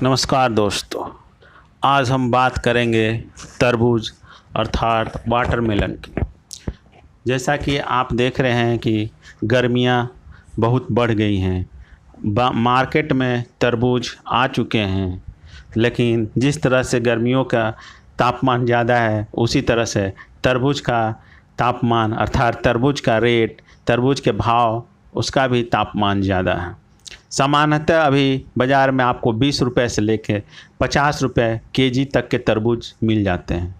नमस्कार दोस्तों, आज हम बात करेंगे तरबूज अर्थात वाटरमेलन की। जैसा कि आप देख रहे हैं कि गर्मियां बहुत बढ़ गई हैं, मार्केट में तरबूज आ चुके हैं, लेकिन जिस तरह से गर्मियों का तापमान ज़्यादा है उसी तरह से तरबूज का तापमान अर्थात तरबूज का रेट, तरबूज के भाव, उसका भी तापमान ज़्यादा है। सामान्यतः अभी बाज़ार में आपको 20 रुपये से लेकर 50 रुपये केजी तक के तरबूज मिल जाते हैं।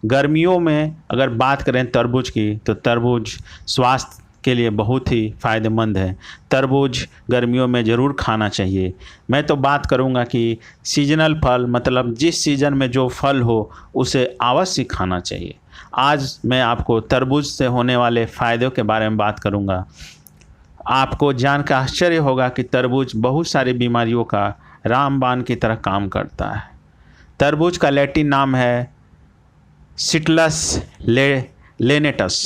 गर्मियों में अगर बात करें तरबूज की तो तरबूज स्वास्थ्य के लिए बहुत ही फ़ायदेमंद है। तरबूज गर्मियों में ज़रूर खाना चाहिए। मैं तो बात करूंगा कि सीजनल फल मतलब जिस सीज़न में जो फल हो उसे अवश्य खाना चाहिए। आज मैं आपको तरबूज से होने वाले फ़ायदों के बारे में बात करूंगा। आपको जानकर आश्चर्य होगा कि तरबूज बहुत सारी बीमारियों का रामबाण की तरह काम करता है। तरबूज का लैटिन नाम है सिट्रस लेनेटस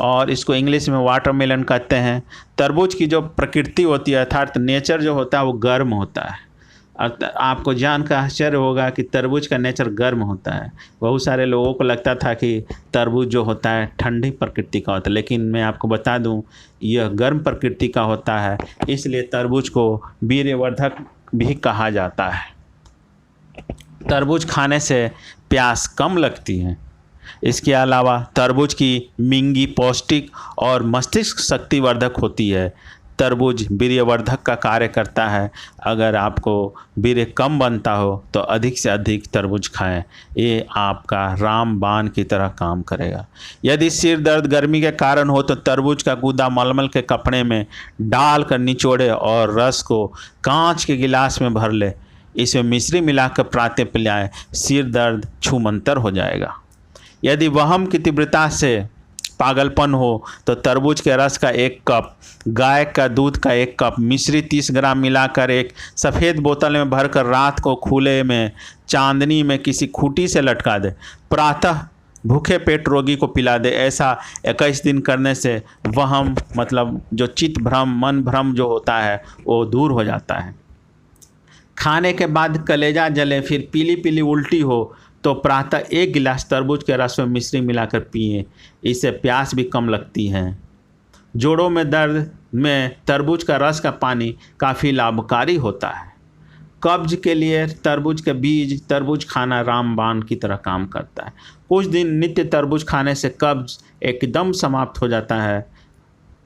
और इसको इंग्लिश में वाटरमेलन कहते हैं। तरबूज की जो प्रकृति होती है अर्थात नेचर जो होता है वो गर्म होता है। आपको जानकर आश्चर्य होगा कि तरबूज का नेचर गर्म होता है। बहुत सारे लोगों को लगता था कि तरबूज जो होता है ठंडी प्रकृति का होता है, लेकिन मैं आपको बता दूं यह गर्म प्रकृति का होता है। इसलिए तरबूज को वीर्यवर्धक भी कहा जाता है। तरबूज खाने से प्यास कम लगती है। इसके अलावा तरबूज की मिंगी पौष्टिक और मस्तिष्क शक्तिवर्धक होती है। तरबूज वीर्यवर्धक का कार्य करता है। अगर आपको वीर्य कम बनता हो तो अधिक से अधिक तरबूज खाएं, ये आपका रामबाण की तरह काम करेगा। यदि सिर दर्द गर्मी के कारण हो तो तरबूज का गूदा मलमल के कपड़े में डालकर निचोड़े और रस को कांच के गिलास में भर ले। इसमें मिश्री मिलाकर प्रातः पिलाएं, सिर दर्द छूमंतर हो जाएगा। यदि वहम की तीव्रता से पागलपन हो तो तरबूज के रस का 1 कप, गाय का दूध का 1 कप, मिश्री 30 ग्राम मिलाकर एक सफ़ेद बोतल में भरकर रात को खुले में चांदनी में किसी खूंटी से लटका दे। प्रातः भूखे पेट रोगी को पिला दे। ऐसा 21 दिन करने से वहम मतलब जो चित्त भ्रम, मन भ्रम जो होता है वो दूर हो जाता है। खाने के बाद कलेजा जले फिर पीली पीली उल्टी हो तो प्रातः 1 गिलास तरबूज के रस में मिश्री मिलाकर पिएं। इससे प्यास भी कम लगती है। जोड़ों में दर्द में तरबूज का रस का पानी काफ़ी लाभकारी होता है। कब्ज के लिए तरबूज के बीज, तरबूज खाना रामबाण की तरह काम करता है। कुछ दिन नित्य तरबूज खाने से कब्ज एकदम समाप्त हो जाता है।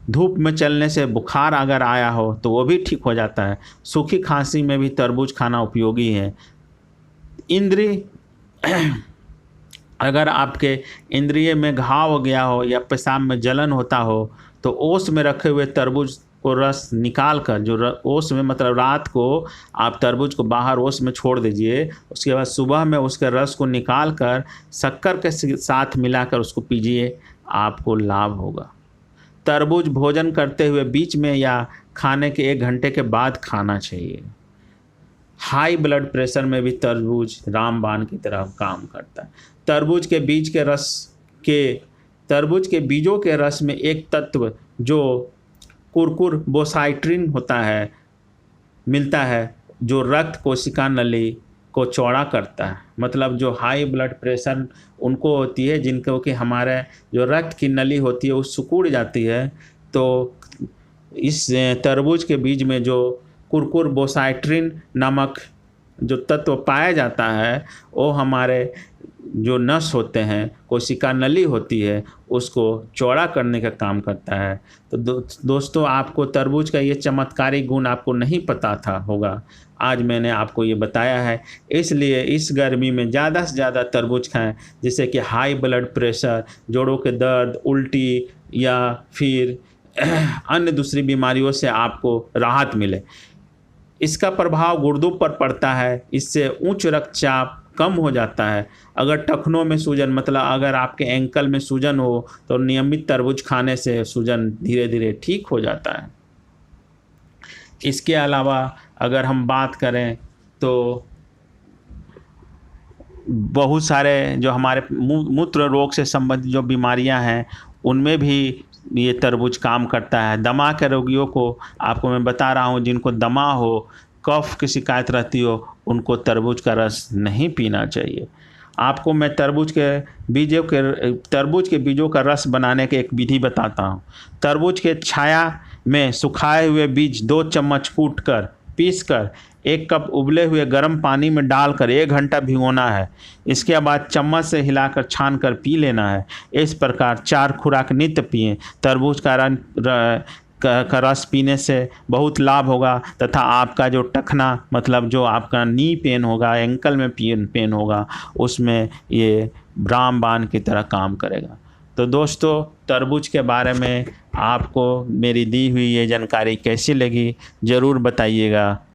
धूप में चलने से बुखार अगर आया हो तो वो भी ठीक हो जाता है। सूखी खांसी में भी तरबूज खाना उपयोगी है। इंद्रिय अगर आपके इंद्रिय में घाव हो गया हो या पेशाब में जलन होता हो तो ओस में रखे हुए तरबूज को रस निकाल कर, जो ओस में मतलब रात को आप तरबूज को बाहर ओस में छोड़ दीजिए। उसके बाद सुबह में उसके रस को निकाल कर शक्कर के साथ मिलाकर उसको पीजिए, आपको लाभ होगा। तरबूज भोजन करते हुए बीच में या खाने के 1 घंटे के बाद खाना चाहिए। हाई ब्लड प्रेशर में भी तरबूज रामबाण की तरह काम करता है। तरबूज के बीजों के रस में एक तत्व जो कुरकुरबोसाइट्रिन होता है मिलता है, जो रक्त कोशिका नली को चौड़ा करता है। मतलब जो हाई ब्लड प्रेशर उनको होती है, जिनको कि हमारे जो रक्त की नली होती है वो सिकुड़ जाती है, तो इस तरबूज के बीज में जो कुरकुरबोसाइट्रिन नामक जो तत्व पाया जाता है वो हमारे जो नस होते हैं, कोशिका नली होती है, उसको चौड़ा करने का काम करता है। तो दोस्तों, आपको तरबूज का ये चमत्कारी गुण आपको नहीं पता था होगा, आज मैंने आपको ये बताया है। इसलिए इस गर्मी में ज़्यादा से ज़्यादा तरबूज खाएं, जिससे कि हाई ब्लड प्रेशर, जोड़ों के दर्द, उल्टी या फिर अन्य दूसरी बीमारियों से आपको राहत मिले। इसका प्रभाव गुर्दों पर पड़ता है। इससे उच्च रक्तचाप कम हो जाता है। अगर टखनों में सूजन मतलब अगर आपके एंकल में सूजन हो तो नियमित तरबूज खाने से सूजन धीरे धीरे ठीक हो जाता है। इसके अलावा अगर हम बात करें तो बहुत सारे जो हमारे मूत्र रोग से संबंधित जो बीमारियां हैं उनमें भी ये तरबूज काम करता है। दमा के रोगियों को आपको मैं बता रहा हूँ, जिनको दमा हो, कफ की शिकायत रहती हो उनको तरबूज का रस नहीं पीना चाहिए। आपको मैं तरबूज के बीजों का रस बनाने की एक विधि बताता हूँ। तरबूज के छाया में सुखाए हुए बीज 2 चम्मच कूटकर पीसकर 1 कप उबले हुए गर्म पानी में डालकर 1 घंटा भिगोना है। इसके बाद चम्मच से हिलाकर छानकर पी लेना है। इस प्रकार 4 खुराक नित्य पिएं। तरबूज का रस पीने से बहुत लाभ होगा तथा आपका जो टखना मतलब जो आपका नी पेन होगा, एंकल में पेन होगा, उसमें ये रामबाण की तरह काम करेगा। तो दोस्तों, तरबूज के बारे में आपको मेरी दी हुई ये जानकारी कैसी लगी ज़रूर बताइएगा।